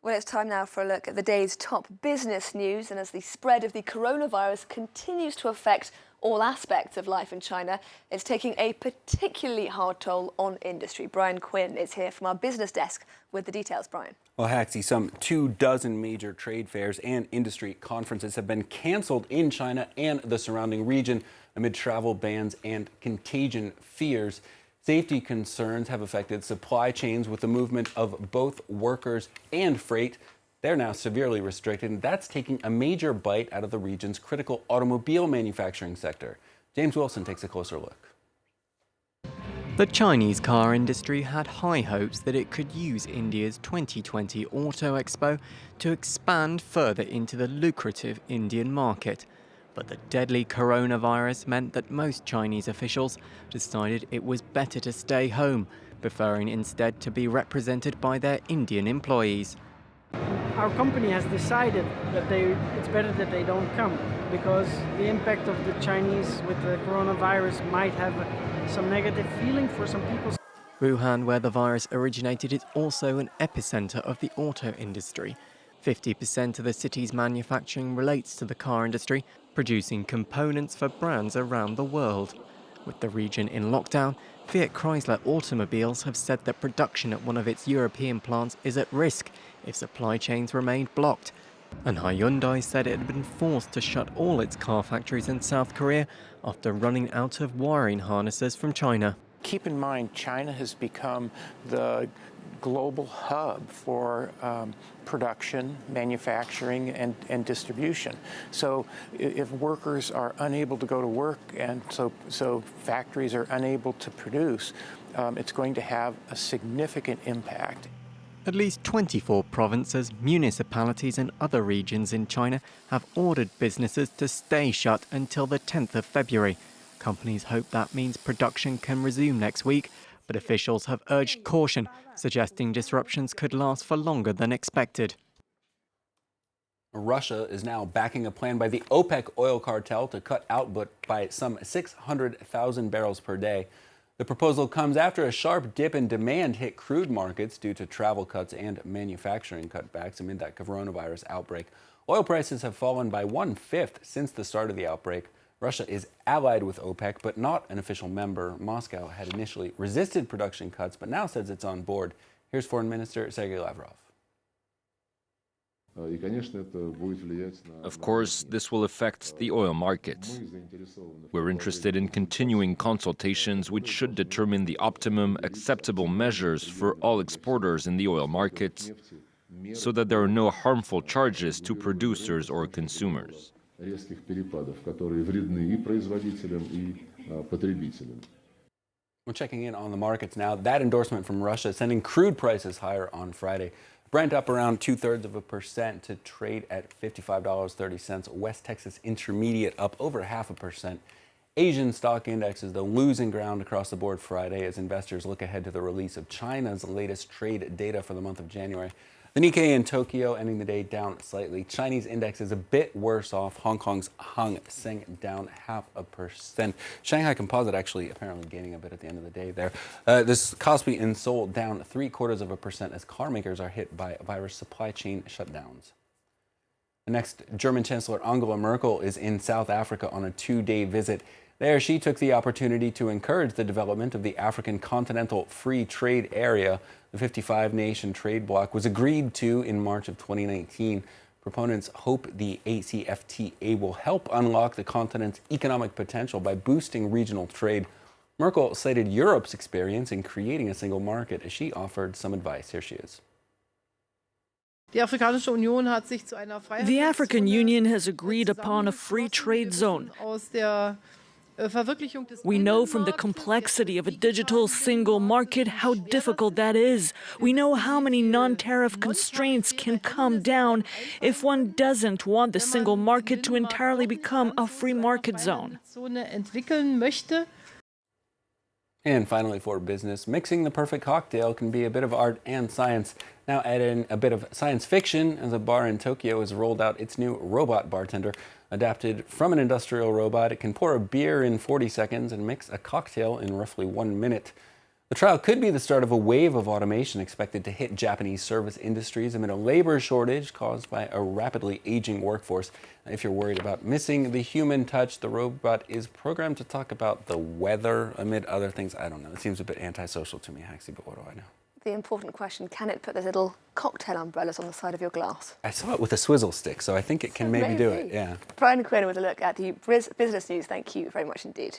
Well, it's time now for a look at the day's top business news. And as the spread of the coronavirus continues to affect all aspects of life in China, it's taking a particularly hard toll on industry. Brian Quinn is here from our business desk with the details. Brian. Well, Haxie, some 24 major trade fairs and industry conferences have been canceled in China and the surrounding region amid travel bans and contagion fears. Safety concerns have affected supply chains with the movement of both workers and freight. They're now severely restricted, and that's taking a major bite out of the region's critical automobile manufacturing sector. James Wilson takes a closer look. The Chinese car industry had high hopes that it could use India's 2020 Auto Expo to expand further into the lucrative Indian market. But the deadly coronavirus meant that most Chinese officials decided it was better to stay home, preferring instead to be represented by their Indian employees. Our company has decided that it's better that they don't come because the impact of the Chinese with the coronavirus might have some negative feeling for some people. Wuhan, where the virus originated, is also an epicentre of the auto industry. 50% of the city's manufacturing relates to the car industry, producing components for brands around the world. With the region in lockdown, Fiat Chrysler Automobiles have said that production at one of its European plants is at risk if supply chains remained blocked. And Hyundai said it had been forced to shut all its car factories in South Korea after running out of wiring harnesses from China. Keep in mind, China has become the global hub for production, manufacturing, and distribution. So if workers are unable to go to work and so factories are unable to produce, it's going to have a significant impact. At least 24 provinces, municipalities and other regions in China have ordered businesses to stay shut until the 10th of February. Companies hope that means production can resume next week, but officials have urged caution, suggesting disruptions could last for longer than expected. Russia is now backing a plan by the OPEC oil cartel to cut output by some 600,000 barrels per day. The proposal comes after a sharp dip in demand hit crude markets due to travel cuts and manufacturing cutbacks amid that coronavirus outbreak. Oil prices have fallen by 1/5 since the start of the outbreak. Russia is allied with OPEC, but not an official member. Moscow had initially resisted production cuts, but now says it's on board. Here's Foreign Minister Sergei Lavrov. Of course, this will affect the oil market. We're interested in continuing consultations which should determine the optimum acceptable measures for all exporters in the oil market so that there are no harmful charges to producers or consumers. We're checking in on the markets now. That endorsement from Russia sending crude prices higher on Friday. Brent up around 0.2% to trade at $55.30. West Texas Intermediate up over 0.5%. Asian stock indexes, though, losing ground across the board Friday as investors look ahead to the release of China's latest trade data for the month of January. The Nikkei in Tokyo ending the day down slightly. Chinese index is a bit worse off. Hong Kong's Hang Seng down 0.5%. Shanghai Composite actually apparently gaining a bit at the end of the day there. This Kospi in Seoul down 0.75% as car makers are hit by virus supply chain shutdowns. The next, German Chancellor Angela Merkel is in South Africa on a 2-day visit. There, she took the opportunity to encourage the development of the African Continental Free Trade Area. The 55-nation trade bloc was agreed to in March of 2019. Proponents hope the ACFTA will help unlock the continent's economic potential by boosting regional trade. Merkel cited Europe's experience in creating a single market as she offered some advice. Here she is. The African Union has agreed upon a free trade zone. We know from the complexity of a digital single market how difficult that is. We know how many non-tariff constraints can come down if one doesn't want the single market to entirely become a free market zone. And finally, for business, mixing the perfect cocktail can be a bit of art and science. Now add in a bit of science fiction as a bar in Tokyo has rolled out its new robot bartender. Adapted from an industrial robot, it can pour a beer in 40 seconds and mix a cocktail in roughly 1 minute. The trial could be the start of a wave of automation expected to hit Japanese service industries amid a labor shortage caused by a rapidly aging workforce. If you're worried about missing the human touch, the robot is programmed to talk about the weather amid other things. I don't know. It seems a bit antisocial to me, Haxi, but what do I know? The important question, can it put those little cocktail umbrellas on the side of your glass? I saw it with a swizzle stick, so I think it can maybe do it, yeah. Brian Quinn with a look at the business news. Thank you very much indeed.